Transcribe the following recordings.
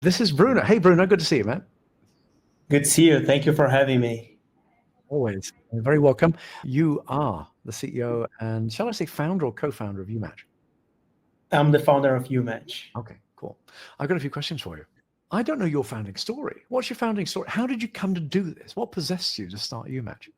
This is Bruno. Hey, Bruno, good to see you, man. Good to see you. Thank you for having me. Always. You're very welcome. You are the CEO and, shall I say, founder or co-founder of Umatch? I'm the founder of Umatch. Okay, cool. I've got a few questions for you. I don't know your founding story. What's your founding story? How did you come to do this? What possessed you to start Umatch?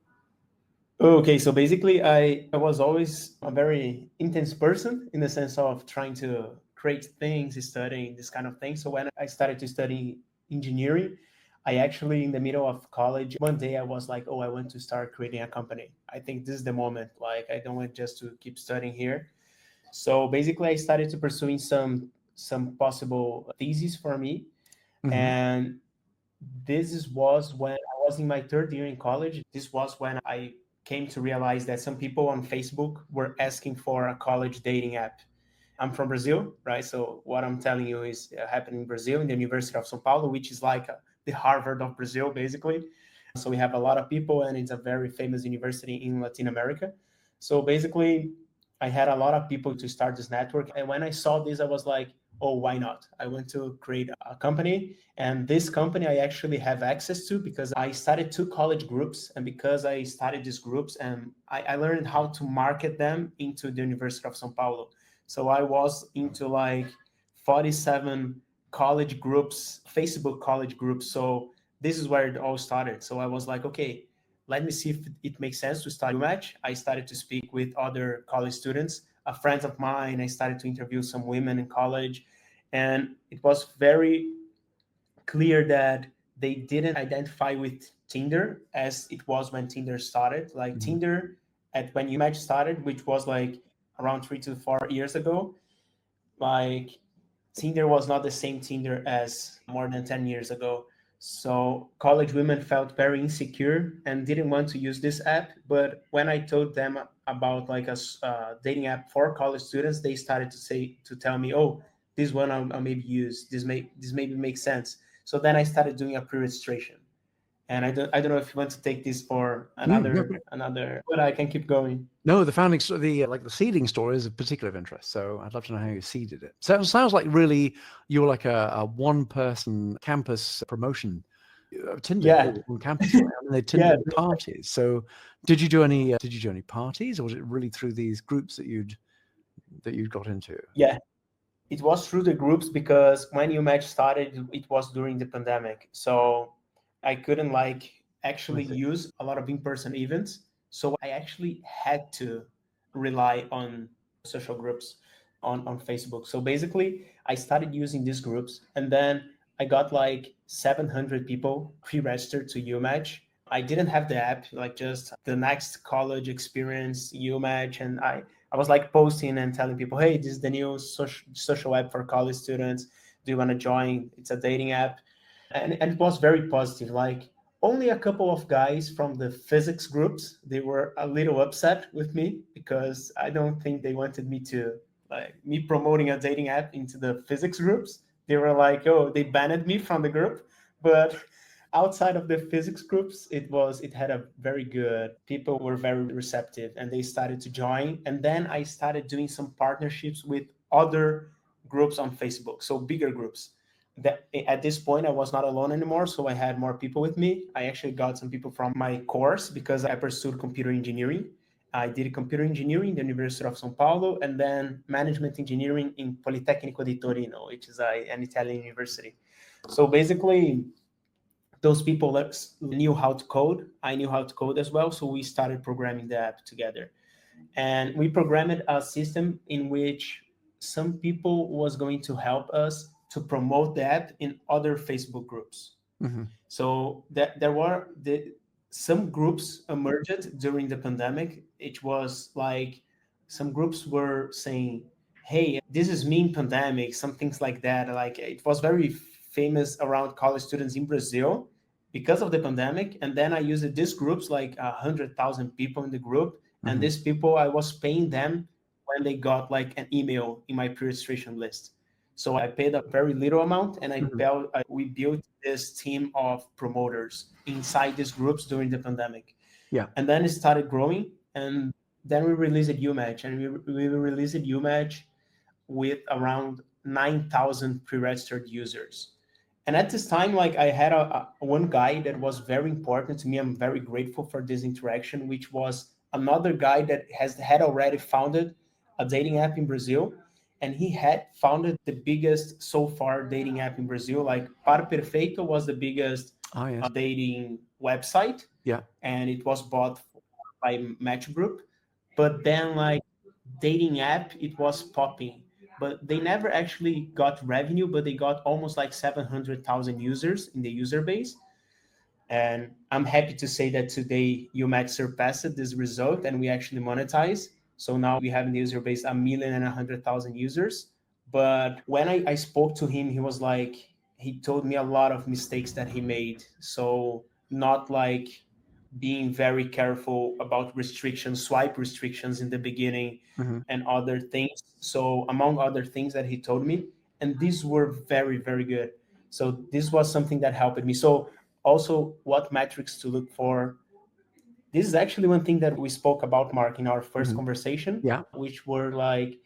Okay, so basically, I was always a very intense person in the sense of trying to create things, studying this kind of thing. So when I started to study engineering, I actually, in the middle of college, one day I was like, oh, I want to start creating a company. I think this is the moment. Like, I don't want just to keep studying here. So basically, I started to pursuing some possible theses for me, Mm-hmm. and was when I was in my third year in college. This was when I came to realize that some people on Facebook were asking for a college dating app. I'm from Brazil, right? So what I'm telling you is happening in Brazil, in the University of São Paulo, which is like the Harvard of Brazil, basically. So we have a lot of people, and it's a very famous university in Latin America. So basically, I had a lot of people to start this network. And when I saw this, I was like, oh, why not? I want to create a company. And this company I actually have access to because I started two college groups. And because I started these groups, and I learned how to market them into the University of São Paulo. So I was into like 47 college groups, Facebook college groups. So this is where it all started. So I was like, okay, let me see if it makes sense to start Umatch. I started to speak with other college students, friends of mine. I started to interview some women in college. And it was very clear that they didn't identify with Tinder as it was when Tinder started. Like Mm-hmm. Tinder, at when Umatch started, which was like around 3 to 4 years ago, like Tinder was not the same Tinder as more than 10 years ago. So college women felt very insecure and didn't want to use this app. But when I told them about like a dating app for college students, they started to tell me, oh, this one I'll maybe use. This maybe makes sense. So then I started doing a pre-registration. And I don't know if you want to take this for No, another, but I can keep going. no, the founding story, the seeding story is of particular interest. So I'd love to know how you seeded it. So it sounds like really you were like a one-person campus promotion. Tinder Yeah, on campus, right? I mean, they yeah, Tinder parties. So did you do any parties, or was it really through these groups that you got into? yeah. It was through the groups because when Umatch started, it was during the pandemic. So I couldn't like I actually see. use a lot of in-person events. So I actually had to rely on social groups on Facebook. So basically, I started using these groups, and then I got like 700 people pre-registered to Umatch. I didn't have the app, like just the next college experience, Umatch, and I was like posting and telling people, hey, this is the new social app for college students. Do you want to join? It's a dating app. And it was very positive. Like only a couple of guys from the physics groups, they were a little upset with me because I don't think they wanted me to like me promoting a dating app into the physics groups. They were like, oh, they banned me from the group. But outside of the physics groups, it had a very good, people were very receptive and they started to join. And then I started doing some partnerships with other groups on Facebook, so bigger groups. That at this point I was not alone anymore, so I had more people with me. I actually got some people from my course because I pursued computer engineering. I did computer engineering in the University of São Paulo, and then management engineering in Politecnico di Torino, which is an Italian university. So basically, those people that knew how to code. I knew how to code as well. So we started programming the app together. And we programmed a system in which some people was going to help us to promote the app in other Facebook groups. Mm-hmm. So that there were some groups emerged during the pandemic. It was like some groups were saying, "Hey, this is me in pandemic," some things like that. Like it was very famous around college students in Brazil because of the pandemic. And then I used these groups, like 100,000 people in the group, and Mm-hmm. these people I was paying them when they got like an email in my pre-registration list. So I paid a very little amount, and Mm-hmm. we built this team of promoters inside these groups during the pandemic. Yeah. And then it started growing, and then we released Umatch, and we released Umatch with around 9,000 pre-registered users. And at this time, like I had a one guy that was very important to me. I'm very grateful for this interaction, which was another guy that has had already founded a dating app in Brazil, and he had founded the biggest so far dating app in Brazil. Like Par Perfeito was the biggest Oh, yes. dating website, Yeah. and it was bought by Match Group. But then, like dating app, it was popping. But they never actually got revenue, but they got almost like 700,000 users in the user base. And I'm happy to say that today Umatch surpassed this result and we actually monetize. So now we have in the user base 1,100,000 users. But when I spoke to him, he was like, he told me a lot of mistakes that he made. So not like being very careful about restrictions, swipe restrictions in the beginning Hmm. and other things. So among other things that he told me, and these were very, very good. So this was something that helped me. So also what metrics to look for. This is actually one thing that we spoke about, Mark, in our first Hmm. conversation, Yeah. which were like,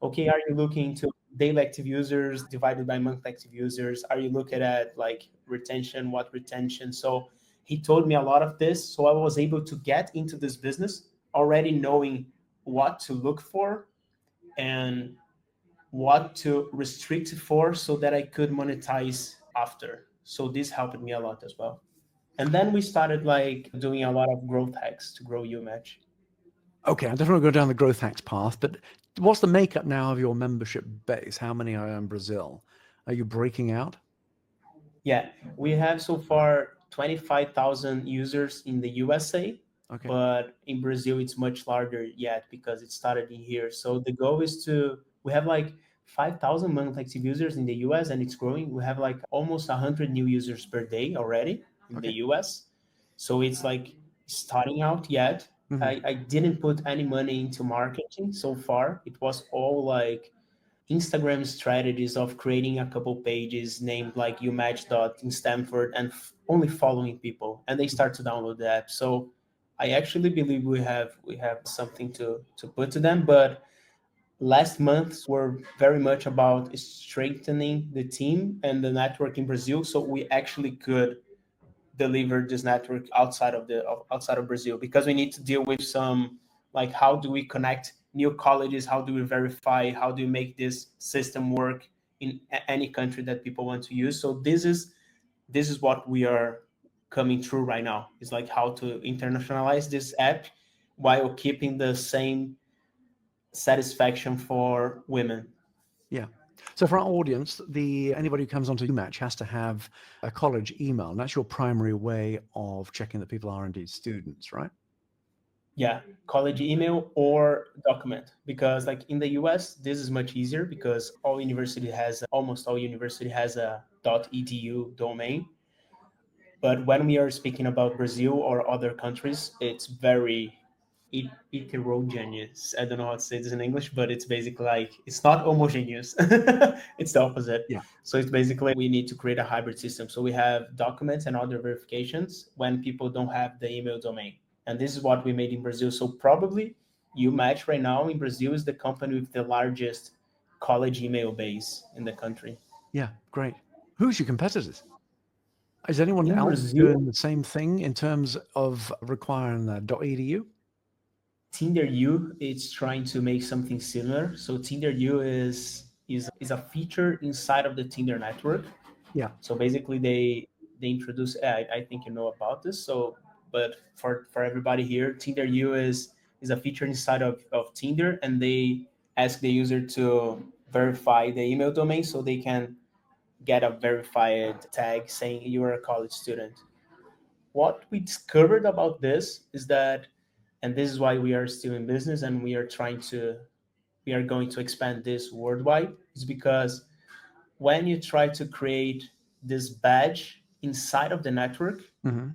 okay, are you looking to daily active users divided by monthly active users? Are you looking at like retention, what retention? So he told me a lot of this. So I was able to get into this business already knowing what to look for and what to restrict for so that I could monetize after. So this helped me a lot as well. And then we started like doing a lot of growth hacks to grow Umatch. Okay, I definitely want to go down the growth hacks path, but what's the makeup now of your membership base? How many are in Brazil? Are you breaking out? Yeah, we have so far 25,000 users in the USA, Okay. but in Brazil it's much larger yet because it started in here. So the goal is to we have like 5,000 monthly active users in the US and it's growing. We have like almost 100 new users per day already in the Okay. US. So it's like starting out yet. Hmm. I didn't put any money into marketing so far. It was all like Instagram strategies of creating a couple pages named like in Stanford and only following people, and they start to download the app. So I actually believe we have something to put to them. But last months were very much about strengthening the team and the network in Brazil, so we actually could deliver this network outside of Brazil because we need to deal with some like how do we connect new colleges, how do we verify, how do we make this system work in any country that people want to use. So this is what we are coming through right now. It's like how to internationalize this app while keeping the same satisfaction for women. Yeah. So for our audience, the anybody who comes onto Umatch has to have a college email, and that's your primary way of checking that people are indeed students, right? Yeah, college email or document, because like in the US this is much easier because almost all university has a .edu domain. But when we are speaking about Brazil or other countries, it's very heterogeneous. I don't know how to say this in English, but it's basically like it's not homogeneous. It's the opposite. Yeah. So it's basically we need to create a hybrid system. So we have documents and other verifications when people don't have the email domain. And this is what we made in Brazil. So probably UMatch right now in Brazil is the company with the largest college email base in the country. Yeah. Great. Who's your competitors? Is anyone In else Brazil, doing the same thing in terms of requiring .edu? Tinder U is trying to make something similar. So Tinder U is a feature inside of the Tinder network. Yeah. So basically, they introduce. I think you know about this. So, but for everybody here, Tinder U is a feature inside of Tinder, and they ask the user to verify the email domain so they can get a verified tag saying you are a college student. What we discovered about this is that, and this is why we are still in business and we are going to expand this worldwide, is because when you try to create this badge inside of the network, Hmm.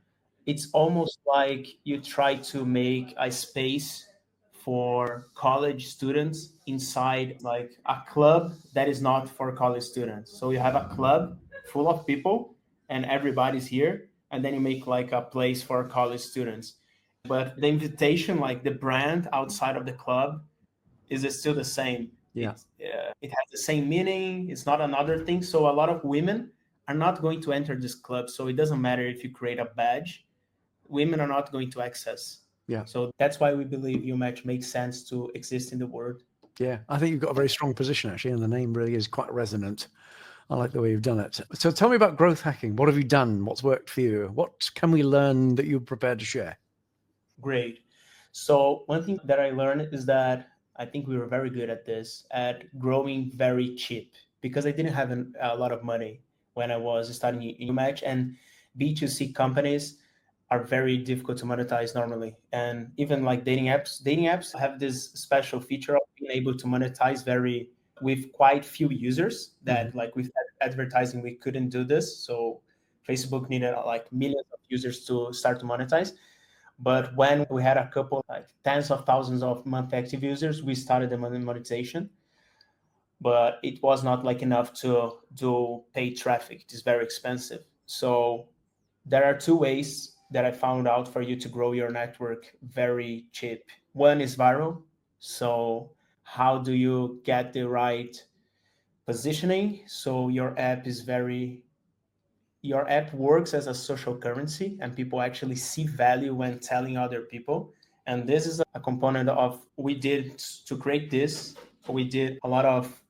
it's almost like you try to make a space for college students inside like a club that is not for college students. So you have a club full of people and everybody's here, and then you make like a place for college students. But the invitation, like the brand outside of the club, is still the same. Yeah. It has the same meaning. It's not another thing. So a lot of women are not going to enter this club. So it doesn't matter if you create a badge, women are not going to access. Yeah. So that's why we believe Umatch makes sense to exist in the world. Yeah. I think you've got a very strong position, actually, and the name really is quite resonant. I like the way you've done it. So tell me about growth hacking. What have you done? What's worked for you? What can we learn that you're prepared to share? Great. So one thing that I learned is that I think we were very good at this, at growing very cheap, because I didn't have a lot of money when I was starting in Umatch, and B2C companies are very difficult to monetize normally. And even like dating apps have this special feature of being able to monetize very with quite few users that like with advertising, we couldn't do this. So Facebook needed like millions of users to start to monetize. But when we had a couple, like tens of thousands of monthly active users, we started the monetization. But it was not like enough to do paid traffic. It is very expensive. So there are two ways that I found out for you to grow your network very cheap. One is viral. So how do you get the right positioning? So your app works as a social currency and people actually see value when telling other people. And this is a component of we did to create this. We did a lot of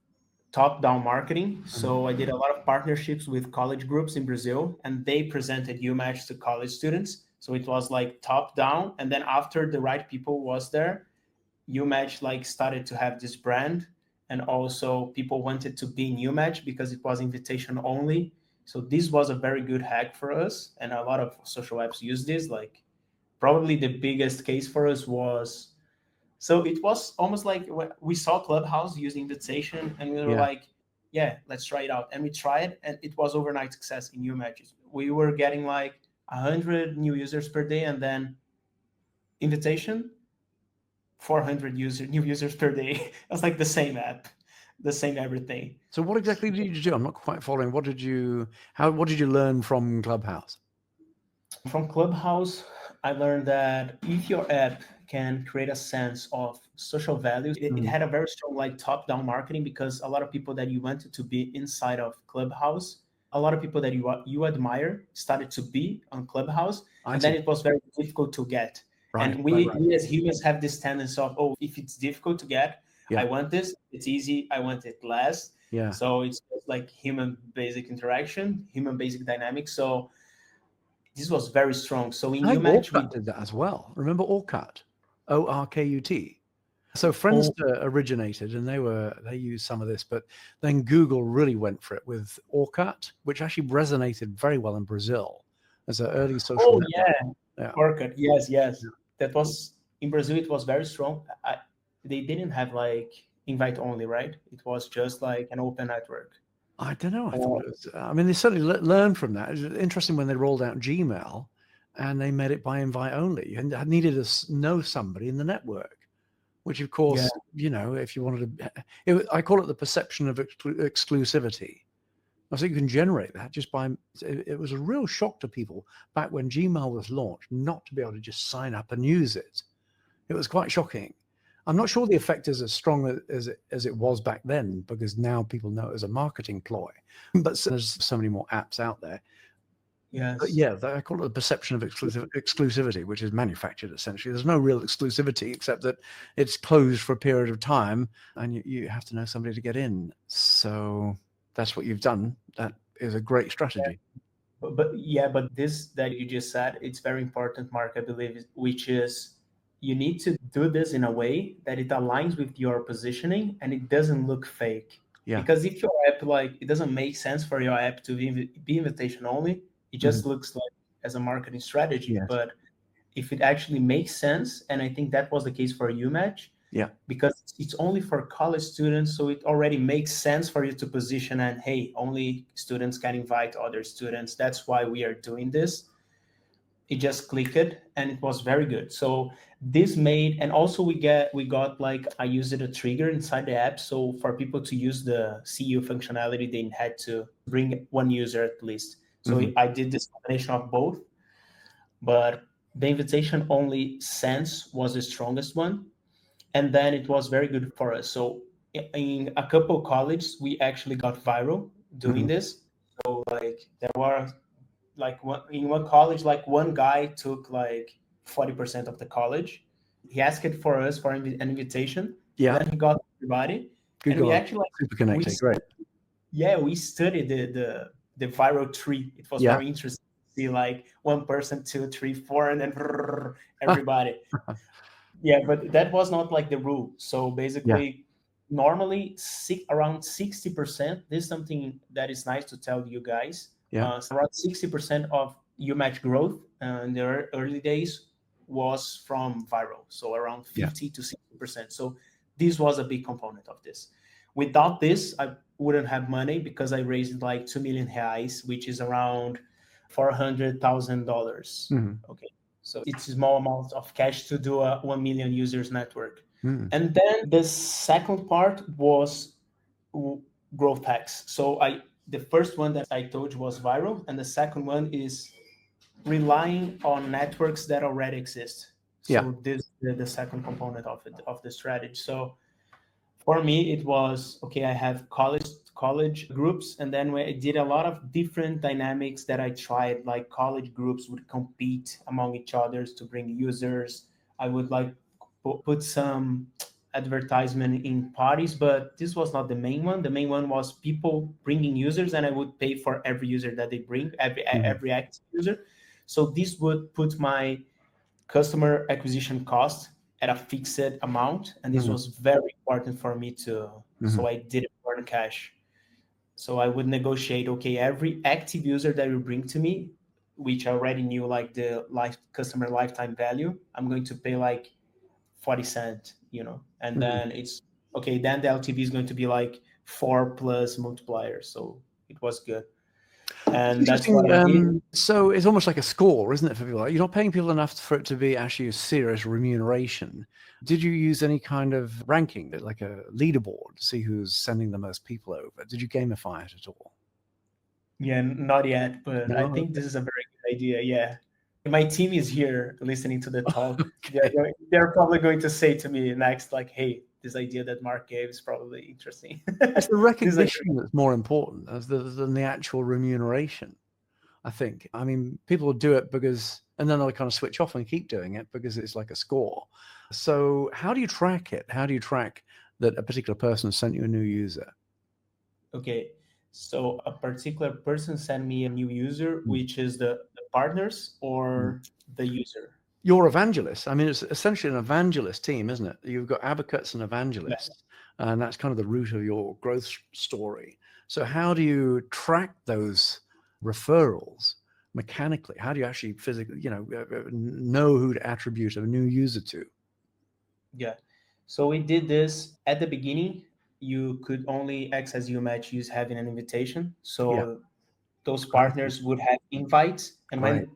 top-down marketing. So I did a lot of partnerships with college groups in Brazil, and they presented Umatch to college students. So it was like top-down, and then after the right people was there, Umatch like started to have this brand, and also people wanted to be in Umatch because it was invitation only. So this was a very good hack for us, and a lot of social apps use this. Like probably the biggest case for us was, so it was almost like we saw Clubhouse using invitation, and we were Yeah. like, yeah, let's try it out. And we tried, and it was overnight success in Umatch. We were getting like 100 new users per day, and then invitation 400 new users per day. That's like the same app, the same everything. So what exactly did you do? I'm not quite following. What did you learn from Clubhouse? From Clubhouse, I learned that if your app can create a sense of social values, it had a very strong like top-down marketing, because a lot of people that you wanted to be inside of Clubhouse, a lot of people that you admire started to be on Clubhouse, and then it was very difficult to get. Right. And we as humans have this tendency of, oh, if it's difficult to get, Yeah. I want this. It's easy. I want it less. Yeah. So it's just like human basic interaction, human basic dynamics. So this was very strong. So in I think Umatch, Orkut did that as well. Remember Orkut? ORKUT. So Friendster originated, and they used some of this, but then Google really went for it with Orkut, which actually resonated very well in Brazil as an early social network. yeah, Orkut, yes. That was in Brazil. It was very strong. They didn't have like invite only, right? It was just like an open network. I don't know. I thought it was. I mean, they certainly learned from that. It was interesting when they rolled out Gmail, and they made it by invite only, and I needed to know somebody in the network. Which, of course, if you wanted to, I call it the perception of exclusivity. I think you can generate that just by. It was a real shock to people back when Gmail was launched not to be able to just sign up and use it. It was quite shocking. I'm not sure the effect is as strong as it was back then, because now people know it as a marketing ploy. But there's so many more apps out there. Yes. But yeah, I call it the perception of exclusivity, which is manufactured essentially. There's no real exclusivity except that it's closed for a period of time, and you have to know somebody to get in. So that's what you've done. That is a great strategy. But this that you just said, it's very important, Mark, I believe, which is you need to do this in a way that it aligns with your positioning and it doesn't look fake. Yeah. Because if your app, like, it doesn't make sense for your app to be invitation only, it just looks like as a marketing strategy. Yes. But if it actually makes sense, and I think that was the case for Umatch, Yeah. because it's only for college students, so it already makes sense for you to position and, hey, only students can invite other students. That's why we are doing this. It just clicked, and it was very good. So this made, and also we got like, I used a trigger inside the app. So for people to use the CEO functionality, they had to bring one user at least. So I did this combination of both, but the invitation only sense was the strongest one. And then it was very good for us. So in a couple of colleges, we actually got viral doing this. So like there were like in one college, like one guy took like 40% of the college. He asked for us for an invitation, and Yeah. then he got everybody, Good and we God. actually like Super we connected. Great. we studied the viral tree. It was Yeah. very interesting to see like one person, two, three, four, and then everybody. Yeah, but that was not like the rule. So Yeah. basically, normally around 60%. This is something that is nice to tell you guys. Yeah. Around 60% of Umatch growth in the early days was from viral. So around Yeah. 50 to 60%. So this was a big component of this. Without this, I wouldn't have money because I raised like 2 million reais, which is around $400,000. Mhm. Okay. So it's a small amount of cash to do a 1 million users network. Mm. And then the second part was growth hacks. So the first one that I told you was viral, and the second one is relying on networks that already exist. Yeah. So this is the second component of it, of the strategy. So for me, it was okay. I have college groups, and then I did a lot of different dynamics that I tried. Like college groups would compete among each others to bring users. I would like put some advertisement in parties, but this was not the main one. The main one was people bringing users, and I would pay for every user that they bring, Mhm. every active user. So this would put my customer acquisition cost at a fixed amount, and this Mhm. was very important for me to. Mhm. So I didn't burn cash. So I would negotiate. Okay, every active user that you bring to me, which I already knew like the customer lifetime value, I'm going to pay like 40 cents, and Mhm. then it's okay. Then the LTV is going to be like 4+ multiplier. So it was good, It's and that's what interesting. I did. So it's almost like a score, isn't it, for people? Like, you're not paying people enough for it to be actually a serious remuneration. Did you use any kind of ranking, like a leaderboard, to see who's sending the most people over? Did you gamify it at all? Yeah, not yet, but I No. think this is a very good idea. Yeah. My team is here listening to the talk. Okay. They're probably going to say to me next, like, hey, this idea that Mark gave is probably interesting. It's the This is a recognition that's more important than the actual remuneration, I think. I mean, people will do it because, and then they'll kind of switch off and keep doing it because it's like a score. So, how do you track it? How do you track that a particular person sent you a new user? okay. So a particular person sent me a new user, Mm. which is the partners Mm. or the user. You're evangelists. I mean, it's essentially an evangelist team, isn't it? You've got advocates and Yeah. evangelists, and that's kind of the root of your growth story. So, how do you track those referrals mechanically? How do you actually physically, know who to attribute a new user to? Yeah. So we did this at the beginning. You could only access Umatch use having an invitation. Yeah. So those Okay. partners would have invites, and Right.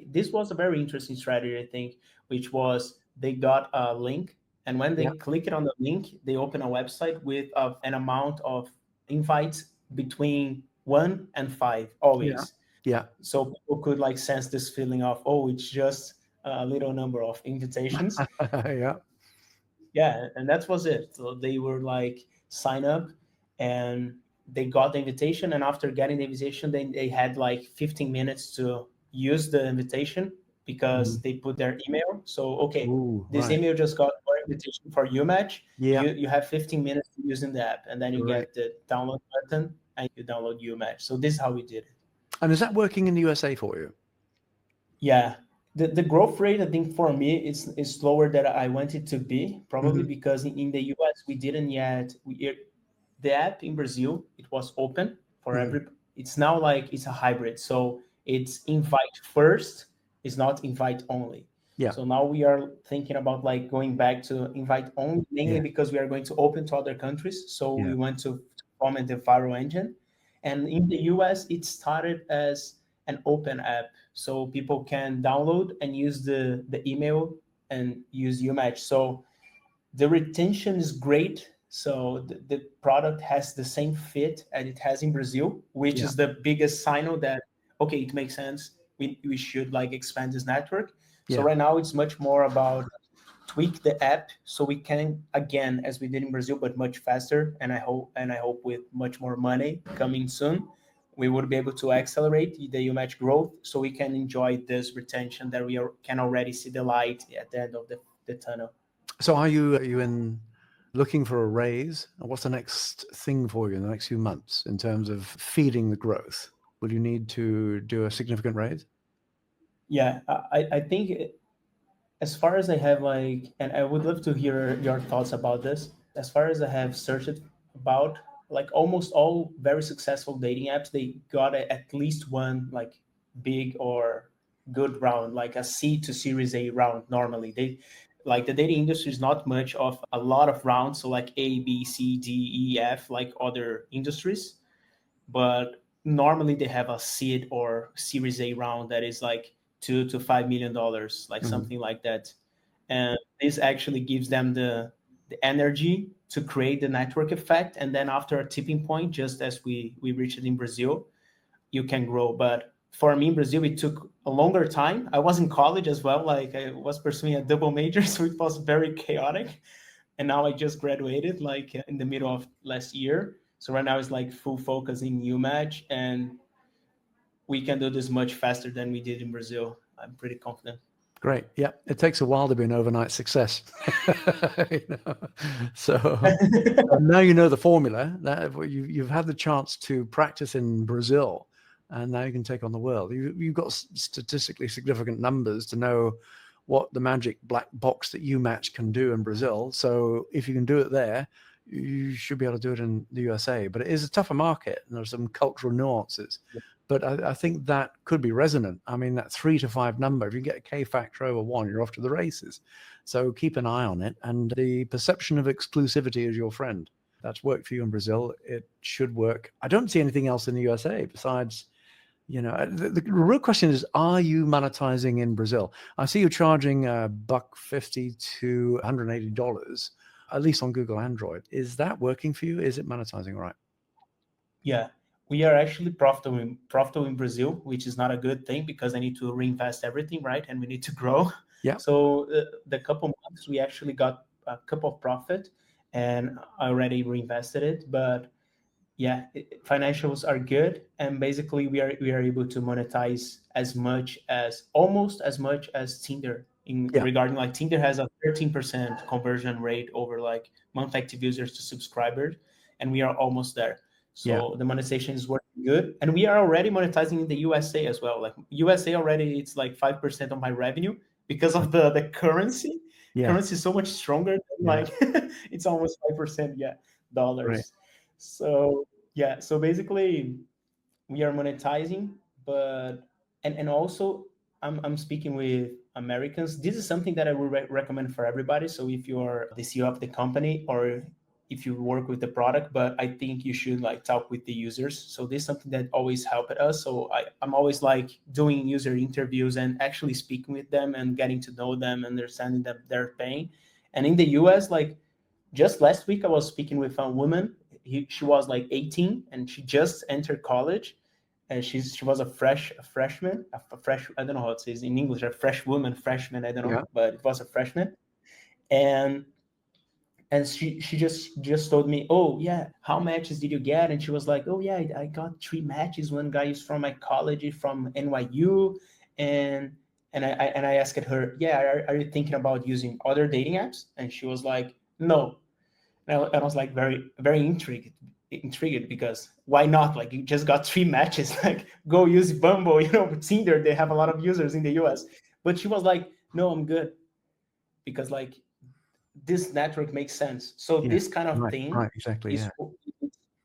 this was a very interesting strategy, I think, which was they got a link, and when Yeah. they click it on the link, they open a website with an amount of invites between 1 and 5 Yeah. always. Yeah. So people could like sense this feeling of, oh, it's just a little number of invitations. Yeah. Yeah, and that was it. So they were like sign up, and they got the invitation, and after getting the invitation, they had like 15 minutes to use the invitation because Mhm. they put their email. So okay, Ooh, this right. email just got your invitation for Umatch. Yeah. You have 15 minutes to using the app, and then you Great. get the download button and you download Umatch. So this is how we did it. And is that working in the USA for you? Yeah. The growth rate, I think for me, is slower than I want it to be, probably Mhm. because in the US, we didn't yet, the app in Brazil, it was open for Mhm. it's now like it's a hybrid. So it's invite first, it's not invite only. Yeah. So now we are thinking about like going back to invite only, mainly Yeah. because we are going to open to other countries. So Yeah. we want to implement the viral engine. And in the US, it started as an open app. So people can download and use the email and use Umatch. So the retention is great. So the product has the same fit as it has in Brazil, which Yeah. is the biggest signal that okay, it makes sense. We should like expand this network. So Yeah. right now it's much more about tweak the app so we can again as we did in Brazil, but much faster. And I hope with much more money coming soon. we would be able to accelerate the Umatch growth so we can enjoy this retention that can already see the light at the end of the tunnel. So are you in looking for a raise? What's the next thing for you in the next few months in terms of feeding the growth? Will you need to do a significant raise? Yeah, I think as far as I have and I would love to hear your thoughts about this. As far as I have searched about, like almost all very successful dating apps, they got at least one like big or good round, like a C to Series A round. Normally, they like the dating industry is not much of a lot of rounds, so like A, B, C, D, E, F, like other industries. But normally they have a seed or Series A round that is like $2 to $5 million, like something like that. And this actually gives them the energy to create the network effect. And then after a tipping point, just as we reached it in Brazil, you can grow. But for me in Brazil, it took a longer time. I was in college as well. Like I was pursuing a double major, so it was very chaotic. And now I just graduated like in the middle of last year. So right now it's like full focus in Umatch, and we can do this much faster than we did in Brazil. I'm pretty confident. Great. Yeah. It takes a while to be an overnight success. So now you know the formula. That you've had the chance to practice in Brazil, and now you can take on the world. You've got statistically significant numbers to know what the magic black box that Umatch can do in Brazil. So if you can do it there, you should be able to do it in the USA. But it is a tougher market, and there's some cultural nuances. But I think that could be resonant. I mean, that 3 to 5 number, if you get a K factor over 1, you're off to the races. So keep an eye on it. And the perception of exclusivity is your friend. That's worked for you in Brazil. It should work. I don't see anything else in the USA besides, the real question is, are you monetizing in Brazil? I see you charging $150 to $180, at least on Google Android. Is that working for you? Is it monetizing all right? Yeah, we are actually profitable in Brazil, which is not a good thing because I need to reinvest everything, right? And we need to grow. Yeah. So the couple months we actually got a cup of profit, and I already reinvested it. But yeah, financials are good, and basically we are able to monetize almost as much as Tinder. Regarding like Tinder has a 13% conversion rate over like month active users to subscribers, and we are almost there. So the monetization is working good, and we are already monetizing in the USA as well. Like USA already, it's like 5% of my revenue because of the currency. Currency is so much stronger than like it's almost 5%. Yeah, dollars. Right. So yeah, so basically we are monetizing, but and also I'm speaking with Americans. This is something that I would recommend for everybody. So if you're the CEO of the company or if you work with the product, but I think you should like talk with the users. So this is something that always helped us. So I'm always like doing user interviews and actually speaking with them and getting to know them, understanding that their pain. And in the US, like just last week, I was speaking with a woman. She was like 18 and she just entered college. And she was a freshman, I don't know how it says in English, a freshman, I don't know, but it was a freshman. And she just told me, oh yeah, how matches did you get? And she was like, oh yeah, I got 3 matches. One guy is from my college, from NYU, and I asked her, yeah, are you thinking about using other dating apps? And she was like, no. And I was like very very intrigued because why not? Like you just got 3 matches, like go use Bumble, Tinder. They have a lot of users in the US. But she was like, no, I'm good because like this network makes sense. So this kind of thing exactly, is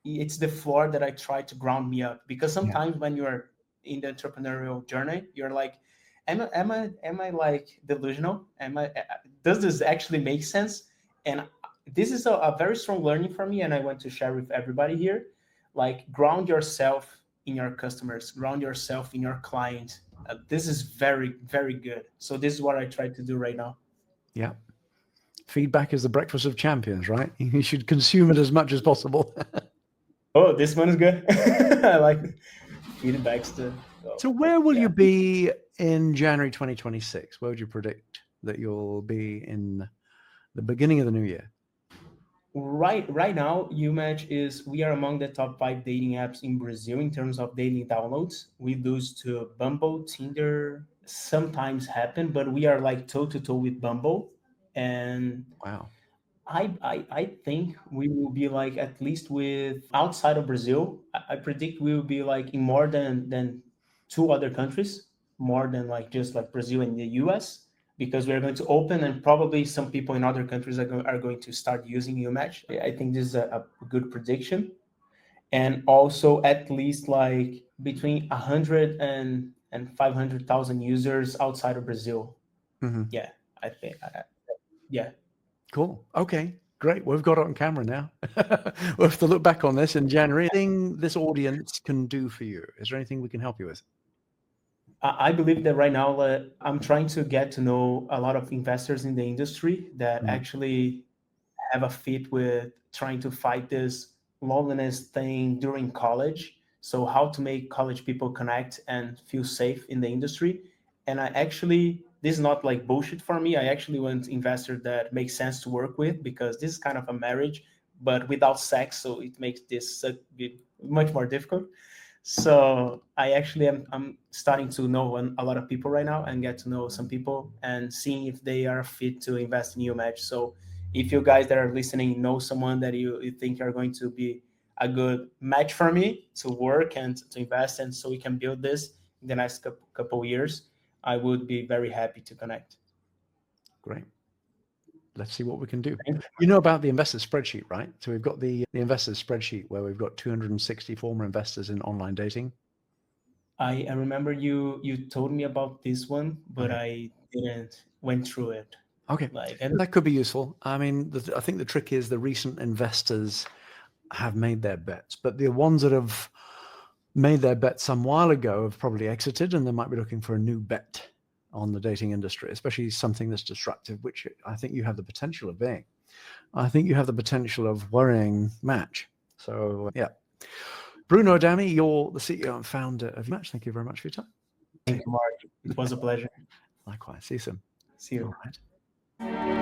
it's the floor that I try to ground me up, because sometimes when you're in the entrepreneurial journey, you're like, am I like delusional? Does this actually make sense? And this is a very strong learning for me, and I want to share with everybody here. Like, ground yourself in your customers, ground yourself in your client. This is very, very good. So this is what I try to do right now. Yeah. Feedback is the breakfast of champions, right? You should consume it as much as possible. Oh, this one is good. I like feedbacks too. So where will you be in January 2026? Where would you predict that you'll be in the beginning of the new year? Right now, we are among the top 5 dating apps in Brazil in terms of daily downloads. We lose to Bumble, Tinder, sometimes happen, but we are like toe to toe with Bumble. And Wow. I think we will be like, at least with outside of Brazil, I predict we will be like in more than 2 other countries, more than like just like Brazil and the US, because we are going to open, and probably some people in other countries are going to start using Umatch. I think this is a good prediction. And also at least like between 100 and 500,000 users outside of Brazil. Mm-hmm. Yeah, I think, yeah. Cool. Okay, great. Well, we've got it on camera now. We'll have to look back on this in January. Anything this audience can do for you? Is there anything we can help you with? I believe that right now, I'm trying to get to know a lot of investors in the industry that Mm. actually have a fit with trying to fight this loneliness thing during college. So, how to make college people connect and feel safe in the industry. And this is not like bullshit for me. I actually want investors that make sense to work with, because this is kind of a marriage, but without sex. So, it makes this much more difficult. So I actually I'm starting to know a lot of people right now, and get to know some people and seeing if they are fit to invest in Umatch. So if you guys that are listening know someone that you think are going to be a good match for me to work and to invest, and so we can build this in the next couple years, I would be very happy to connect. Great. Let's see what we can do. Thank You know about the investor spreadsheet, right? So we've got the investors spreadsheet where we've got 260 former investors in online dating. I remember you told me about this one, but Okay. I didn't went through it. Okay. Like, and That could be useful. I mean, I think the trick is the recent investors have made their bets, but the ones that have made their bet some while ago have probably exited, and they might be looking for a new bet on the dating industry, especially something that's disruptive, which I think you have the potential of being. I think you have the potential of worrying Match. So yeah. Bruno Adami, you're the CEO and founder of Match. Thank you very much for your time. thank you, Mark. It was a pleasure. Likewise. See you soon. See you. All right.